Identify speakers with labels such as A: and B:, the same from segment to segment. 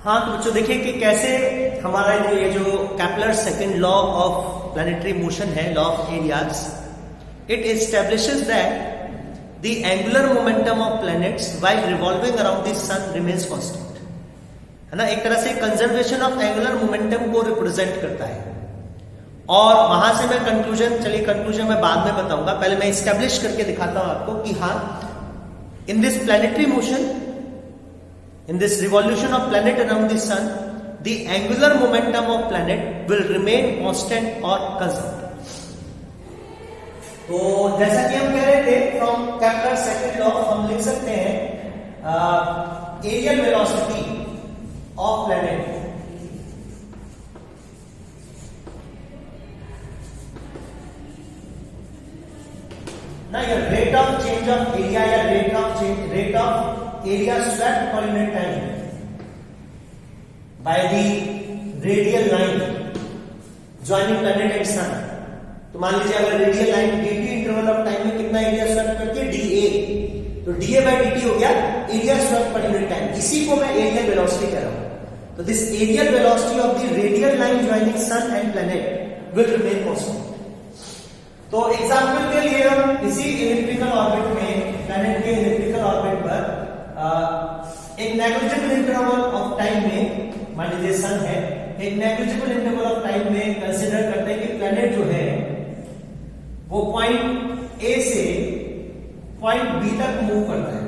A: हाँ तो बच्चों देखिए कि कैसे हमारा ये जो Kepler second law of planetary motion है, law of areas, it establishes that the angular momentum of planets while revolving around the sun remains constant, है ना। एक तरह से कंजर्वेशन ऑफ एंगुलर मोमेंटम को रिप्रेजेंट करता है। और वहां से मैं कंक्लूजन मैं बाद में बताऊंगा, पहले मैं एस्टैब्लिश करके दिखाता हूं आपको कि हाँ, in this planetary motion, in this revolution of planet around the sun, the angular momentum of planet will remain constant or constant. तो जैसा कि हम कह रहे थे, फ्रॉम कैपलर सेकंड लॉ हम लिख सकते हैं एरियल वेलोसिटी ऑफ प्लैनेट ना, या rate of change of area या rate of area swept per unit time by the radial line joining planet and sun। तो मान लीजिए अगर radial line dt interval of time में कितना एरिया स्वेप्ट करती है, dA, तो dA by dt हो गया एरिया स्वेप्ट पर यूनिट टाइम। इसी को मैं एरियल वेलोसिटी कह रहा हूं। तो this areal velocity of the radial line joining sun and planet will remain constant. तो एग्जांपल के लिए हम इसी इलिप्टिकल ऑर्बिट में, प्लैनेट के इलिप्टिकल ऑर्बिट पर एक नेग्लिजिबल इंटरवल ऑफ टाइम में, मान लीजिए सन है, एक नेग्लिजिबल इंटरवल ऑफ टाइम में कंसीडर करते हैं कि प्लैनेट जो है वो पॉइंट ए से पॉइंट बी तक मूव करता है।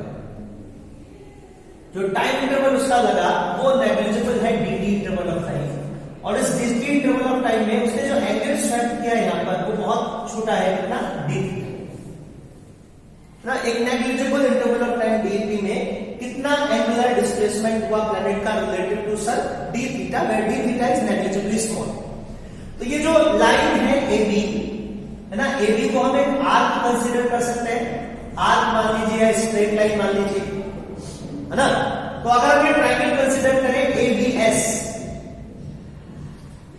A: जो टाइम इंटरवल उसका लगा वो नेग्लिजिबल है, dt इंटरवल ऑफ टाइम। और इस dt इंटरवल ऑफ टाइम में उसने जो एंगल स्वेप्ट किया यहां पर वो बहुत छोटा है, कितना, d ना। एक negligible interval of time dt में कितना एंगुलर डिस्प्लेसमेंट हुआ प्लैनेट का related to sun, d theta, where d theta is negligibly small. तो ये जो लाइन है AB, है ना, AB को हम एक आर्क कंसीडर कर सकते हैं। आर्क मान लीजिए या स्ट्रेट लाइन मान लीजिए, है ना। तो अगर हम ये ट्रायंगल कंसीडर करें ABS,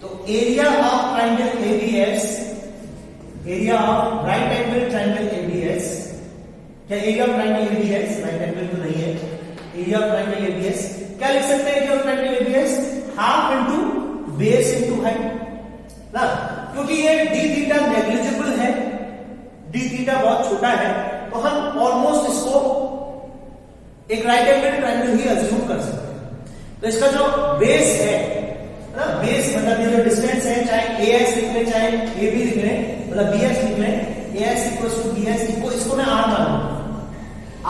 A: तो area of triangle ABS, area of right angle triangle ABS, क्या area of triangle ABS, right angle तो नहीं है, एरिया ऑफ ट्रायंगल ABS क्या लिख सकते हैं, area of triangle ABS half into base into height ना, क्योंकि ये d थीटा नेग्लिजिबल है, d थीटा बहुत छोटा है, तो हम ऑलमोस्ट इसको एक राइट एंगल ट्रायंगल ही अज्यूम कर सकते हैं। तो इसका जो बेस है ना, बेस मतलब ये जो डिस्टेंस है, चाहे AS लिख लें चाहे AB लिख लें, मतलब BS लिख लें, AS इक्वल्स टू BS, इसको मैं R मान लूं,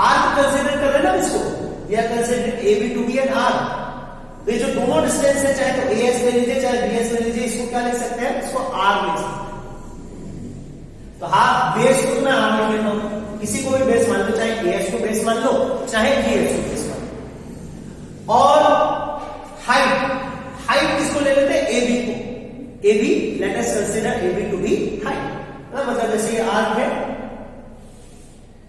A: R कंसीडर कर रहे ना इसको, या consider AB to be an R। तो ये जो दोनों डिस्टेंस है, चाहे तो AS ले लीजिए चाहे BS ले लीजिए, इसको क्या लिख सकते हैं, इसको R लिख सकते हैं। तो हाफ बेस को मैं R लिख लेता हूं, किसी को भी बेस मान लो, चाहे AS को बेस मान लो चाहे BS को बेस मान लो। और हाइट किसको ले लेते हैं, AB को, AB let us consider AB to be height, मतलब जैसे ये आर्क है,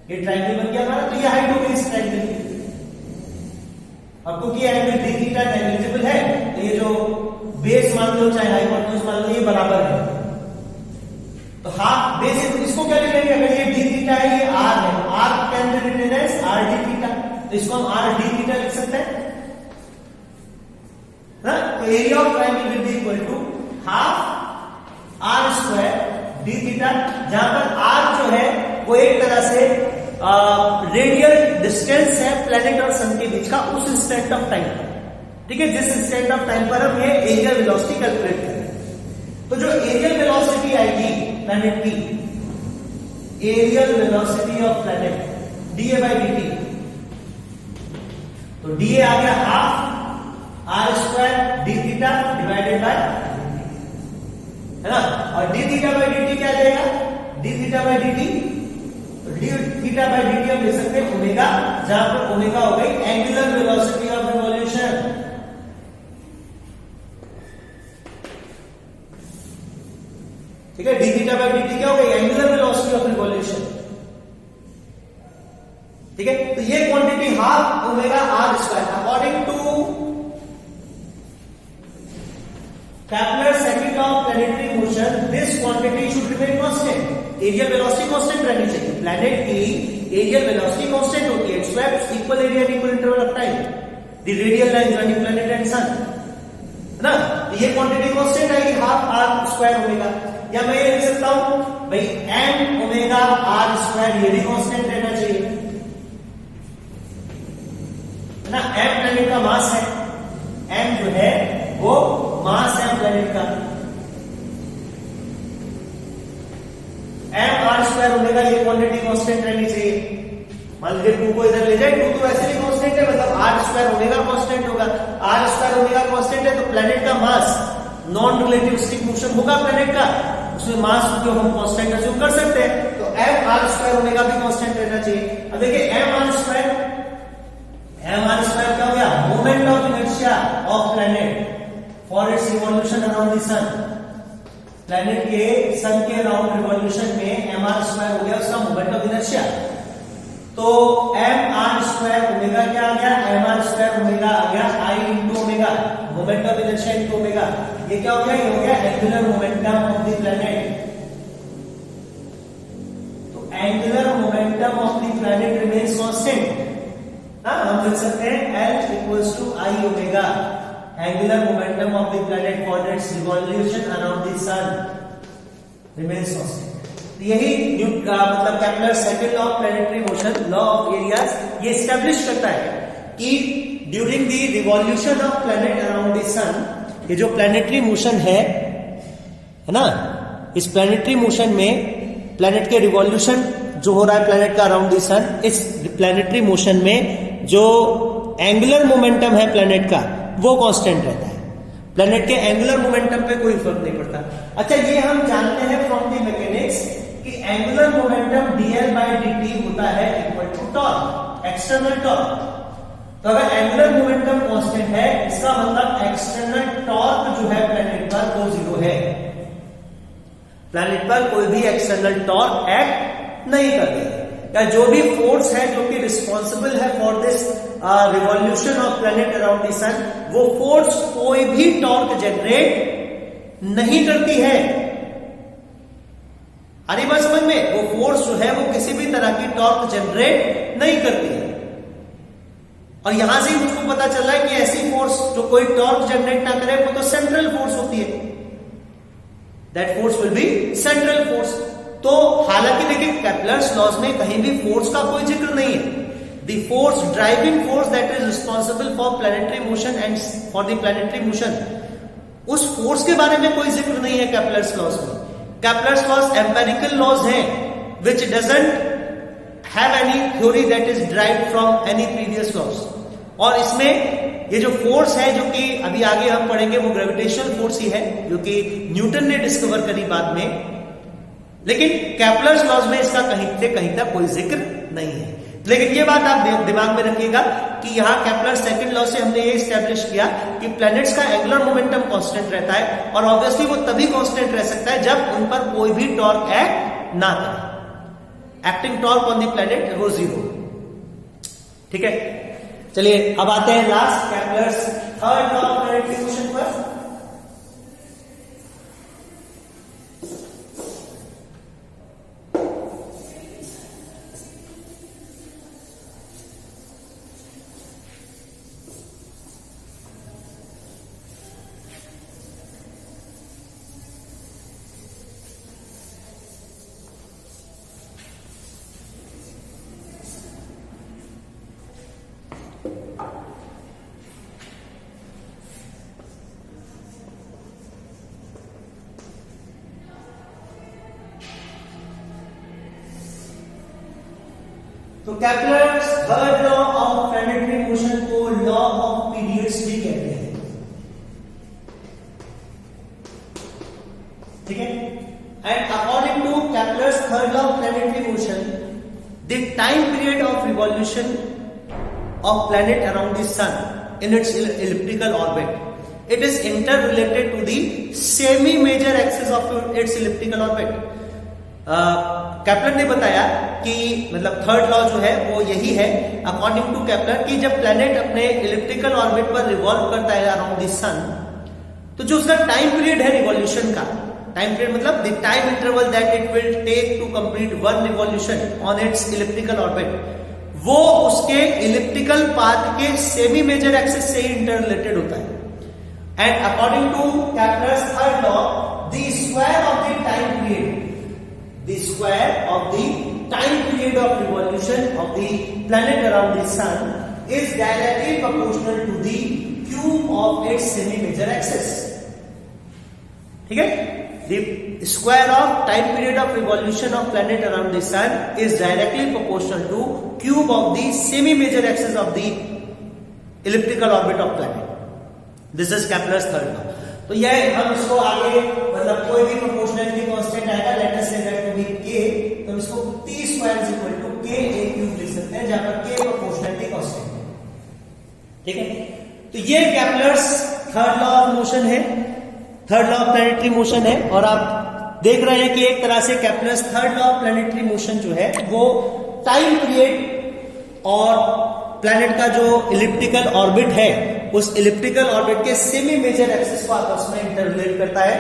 A: ये ट्रायंगल बन गया हमारा, तो ये हाइट होगी इस ट्रायंगल की। अब क्योंकि एंगल d थीटा नेग्लिजिबल है, तो ये जो बेस मान लो चाहे हाइपोटेन्यूज मान लो, ये बराबर है। तो हाफ बेस, इसको क्या लिखेंगे, अगर ये d थीटा है, ये r है, r can be written as r d theta, तो इसको हम r d थीटा लिख सकते हैं ना। तो area of triangle will be equal to half r square d theta, जहां पर r जो है वो एक तरह से रेडियल डिस्टेंस है प्लैनेट और सन के बीच का उस इंस्टेंट ऑफ टाइम पर, ठीक है, जिस इंस्टेंट ऑफ टाइम पर हम ये एरियल वेलोसिटी कैलकुलेट करें। तो जो एरियल वेलोसिटी आएगी प्लैनेट की, aerial velocity of planet dA by dt, तो dA आ गया half r square d theta divided by, है ना। और d थीटा बाय dt क्या जाएगा, d theta by dt, d theta by dt हम लिख सकते हैं ओमेगा, जहां पर ओमेगा हो गई एंगुलर वेलोसिटी ऑफ रिवॉल्यूशन, ठीक है। d थीटा बाय dt क्या हो गई, एंगुलर वेलोसिटी ऑफ रिवॉल्यूशन, ठीक है। तो ये quantity half omega r square, according to Kepler's second law of planetary motion, this quantity should remain constant. Aerial velocity constant रहनी चाहिए। प्लैनेट की एरियल वेलोसिटी कांस्टेंट होती है, it sweeps equal area in equal interval of time. The radial line joining planet and sun, है ना। ये quantity constant आएगी half R square omega, या मैं ये लिख सकता हूं भाई एम ओमेगा आर स्क्वायर, ये भी कांस्टेंट रहना चाहिए, है ना। एम प्लैनेट का मास है, एम जो है वो मास है प्लैनेट का, एम आर स्क्वायर ओमेगा, ये क्वांटिटी कांस्टेंट रहनी चाहिए। मान लीजिए 2 को इधर ले जाए, 2 तो वैसे भी कांस्टेंट है, मतलब आर स्क्वायर ओमेगा कांस्टेंट होगा, आर स्क्वायर ओमेगा कांस्टेंट है तो प्लैनेट का मास नॉन रिलेटिविस्टिक मोशन होगा प्लैनेट का, उसमें मास जो हम कांस्टेंट अज्यूम कर सकते हैं, तो एम आर स्क्वायर ओमेगा भी कांस्टेंट रहना चाहिए। अब देखिए एम आर स्क्वायर क्या हो गया, moment of inertia of planet for its revolution around the sun, planet के सन के अराउंड रिवॉल्यूशन में एम आर स्क्वायर हो गया उसका मोमेंट ऑफ इनर्शिया। तो एम आर स्क्वायर ओमेगा क्या आ गया, एम आर स्क्वायर ओमेगा आ गया I into omega, moment of inertia into omega, ये क्या हो गया, ये हो गया angular momentum of the planet. तो angular momentum of the planet remains constant, हम लिख सकते हैं L equals to I omega, angular momentum of the planet for its revolution around the sun remains constant. यही मतलब Kepler second law of planetary motion, law of areas, ये establish करता है कि during the revolution of planet around the sun, ये जो planetary motion है ना, इस प्लैनेटरी मोशन में प्लैनेट के रिवॉल्यूशन जो हो रहा है प्लैनेट का अराउंड द सन, इस प्लैनेटरी मोशन में जो एंगुलर मोमेंटम है प्लैनेट का वो कांस्टेंट रहता है, प्लैनेट के एंगुलर मोमेंटम पे कोई फर्क नहीं पड़ता। अच्छा, ये हम जानते हैं फ्रॉम द मैकेनिक्स कि angular momentum dl by dt होता है equal to torque, external torque. तो अगर एंगुलर मोमेंटम कांस्टेंट है, इसका मतलब एक्सटर्नल टॉर्क जो है प्लैनेट पर वो 0 है, प्लैनेट पर कोई भी एक्सटर्नल टॉर्क एक्ट नहीं करती, या जो भी फोर्स है जो कि रिस्पॉन्सिबल है for this revolution of planet around the sun, वो फोर्स कोई भी टॉर्क जनरेट नहीं करती है। आ रही बात समझ में, वो फोर्स जो है वो किसी भी तरह की टॉर्क जनरेट नहीं करती है। और यहां से मुझको पता चल रहा है कि ऐसी फोर्स जो कोई टॉर्क जनरेट ना करे वो तो सेंट्रल फोर्स होती है, that force will be central force. तो हालांकि देखिए केपलर्स लॉज में कहीं भी फोर्स का कोई जिक्र नहीं है, the force driving force that is responsible for planetary motion and for the planetary motion, उस फोर्स के बारे में कोई जिक्र नहीं है केपलर्स लॉज में। केपलर्स लॉज एम्पेरिकल लॉज हैं which doesn't have any theory that is derived from any previous laws. और इसमें ये जो फोर्स है जो कि अभी आगे हम पढ़ेंगे वो ग्रेविटेशनल फोर्स ही है जो कि न्यूटन ने डिस्कवर करी बाद में, लेकिन केपलर्स लॉज में इसका कहीं से कहीं तक कोई जिक्र नहीं है। लेकिन ये बात आप दिमाग में रखिएगा कि यहां केपलर सेकंड लॉ से हमने ये स्टैब्लिश किया कि प्लैनेट्स का एंगुलर मोमेंटम कांस्टेंट रहता है, और ऑब्वियसली वो तभी कांस्टेंट रह सकता है जब उन पर कोई भी टॉर्क एक्ट ना करे, acting torque on the planet वो 0। ठीक है, चलिए अब आते हैं last Kepler's third law of planetary motion पर। तो Kepler's third law of planetary motion को लॉ ऑफ पीरियड्स भी कहते हैं। ठीक है, and according to Kepler's third law of planetary motion, the time period of revolution of planet around the sun in its elliptical orbit, it is interrelated to the semi major axis of its elliptical orbit। Kepler ने बताया कि मतलब third law जो है वो यही है according to Kepler कि जब प्लैनेट अपने इलिप्टिकल ऑर्बिट पर रिवॉल्व करता है अराउंड द सन, तो जो उसका टाइम पीरियड है रिवॉल्यूशन का, टाइम पीरियड मतलब the time interval that it will take to complete one revolution on its elliptical orbit, वो उसके इलिप्टिकल पाथ के सेमी मेजर एक्सिस से ही इंटर रिलेटेड होता है। And according to Kepler's third law, the square of the time period, the square of the time period of revolution of the planet around the sun is directly proportional to the cube of its semi major axis. ठीक है, the square of time period of revolution of planet around the sun is directly proportional to cube of the semi major axis of the elliptical orbit of planet. This is Kepler's third law. तो यह हम इसको आगे मतलब कोई भी proportionality constant आएगा, let us say that to be k, तो हम इसको t square is equal to k a cube लिख सकते हैं, जहां पर k प्रोपोर्शनलिटी कांस्टेंट। ठीक है, तो ये Kepler's third law of motion है, third law of planetary motion है। और आप देख रहे हैं कि एक तरह से Kepler's third law of planetary motion जो है वो टाइम पीरियड और प्लैनेट का जो इलिप्टिकल ऑर्बिट है उस इलिप्टिकल ऑर्बिट के सेमी मेजर एक्सिस को आपस में इंटररिलेट करता है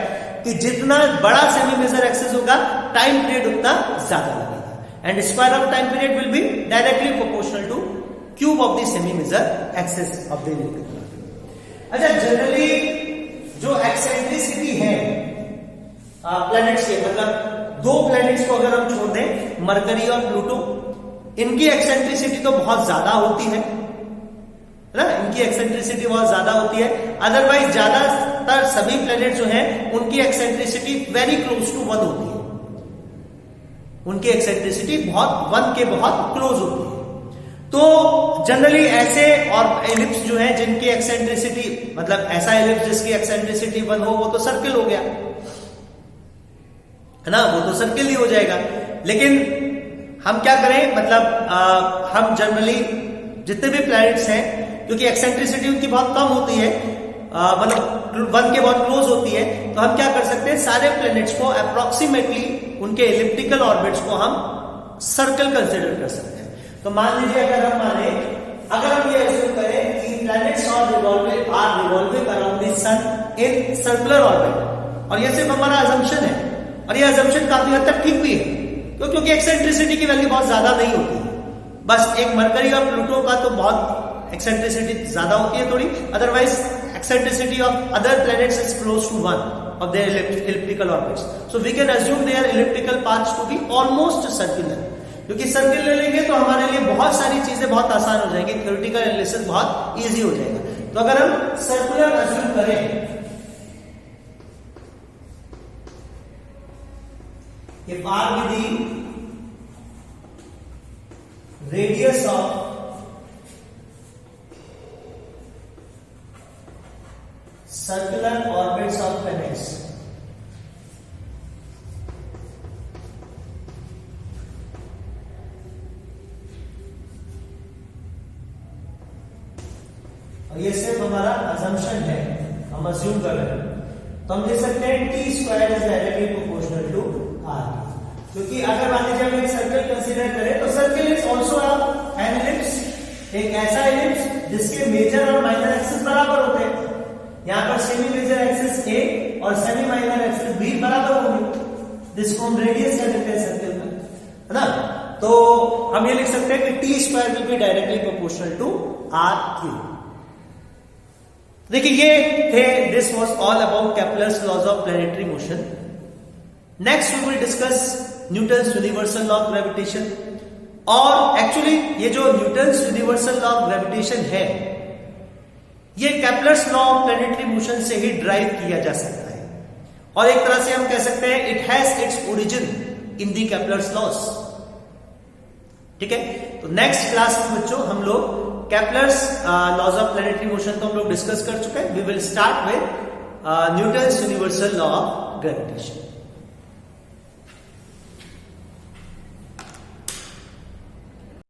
A: कि जितना बड़ा सेमी मेजर एक्सिस होगा टाइम पीरियड उतना ज्यादा लगेगा। And square of time period will be directly proportional to cube of the semi major axis of the elliptical orbit. अच्छा, जनरली जो एक्सेंट्रिसिटी है प्लैनेट्स के, मतलब दो प्लैनेट्स को अगर हम छोड़ दें, मरकरी और प्लूटो, इनकी एक्सेंट्रिसिटी तो बहुत ज्यादा होती है ना, इनकी एक्सेंट्रिसिटी बहुत ज्यादा होती है। अदरवाइज ज्यादातर सभी प्लैनेट जो हैं उनकी एक्सेंट्रिसिटी वेरी क्लोज टू 1 होती है, उनकी एक्सेंट्रिसिटी बहुत 1 के बहुत क्लोज होती है। तो जनरली ऐसे और एलिप्स जो है जिनकी एक्सेंट्रिसिटी, मतलब ऐसा एलिप्स जिसकी एक्सेंट्रिसिटी 1 हो वो तो सर्किल हो गया है ना, वो तो सर्किल ही हो जाएगा। लेकिन हम क्या करें, मतलब हम जनरली जितने भी प्लैनेट्स हैं, क्योंकि एक्सेंट्रिसिटी उनकी बहुत कम होती है, मतलब 1 के बहुत क्लोज होती है, तो हम क्या कर सकते हैं, सारे प्लैनेट्स को अप्रोक्सीमेटली उनके इलिप्टिकल ऑर्बिट्स को हम सर्कल कंसिडर कर सकते हैं। तो मान लीजिए अगर हम ये एज्यूम करें कि planets are revolving around the sun in circular orbit, और ये सिर्फ हमारा अजम्पशन है, और ये अजम्पशन काफी हद तक ठीक भी है, क्योंकि एक्सेंट्रिसिटी की वैल्यू बहुत ज्यादा नहीं होती है। बस एक मरकरी और प्लूटो का तो बहुत एक्सेंट्रिसिटी ज्यादा होती है थोड़ी, otherwise eccentricity of other planets is close to 1 of their elliptical orbits. So we can assume their elliptical paths to be almost circular. क्योंकि सर्किल ले लेंगे तो हमारे लिए बहुत सारी चीजें बहुत आसान हो जाएंगी, थ्योरेटिकल एनालिसिस बहुत इजी हो जाएगा। तो अगर हम सर्कुलर अज्यूम करें, if r be the radius of circular orbits of planets, और ये सिर्फ हमारा अजम्पशन है, हम अज्यूम कर रहे हैं, तो हम देख सकते हैं T square is directly proportional to R. क्योंकि अगर मान लीजिए हम एक सर्कल कंसीडर करें तो circle is also an ellipse, एक ऐसा एलिप्स जिसके मेजर और माइनर एक्सिस बराबर होते हैं। यहां पर सेमी मेजर एक्सिस ए और सेमी माइनर एक्सिस बी बराबर होंगे, जिसको हम रेडियस कह देते हैं सर्कल का, है ना। तो हम ये लिख सकते हैं कि T square will be directly proportional to R cube. देखिए ये थे, this was all about Kepler's laws of planetary motion. Next we will discuss Newton's universal law of gravitation. और एक्चुअली ये जो Newton's universal law of gravitation है, ये Kepler's law of planetary motion से ही ड्राइव किया जा सकता है, और एक तरह से हम कह सकते हैं it has its origin in the Kepler's laws. ठीक है, तो नेक्स्ट क्लास में बच्चों हम लोग Kepler's laws of planetary motion तो हम लोग डिस्कस कर चुके हैं। We will start with Newton's universal law of gravitation.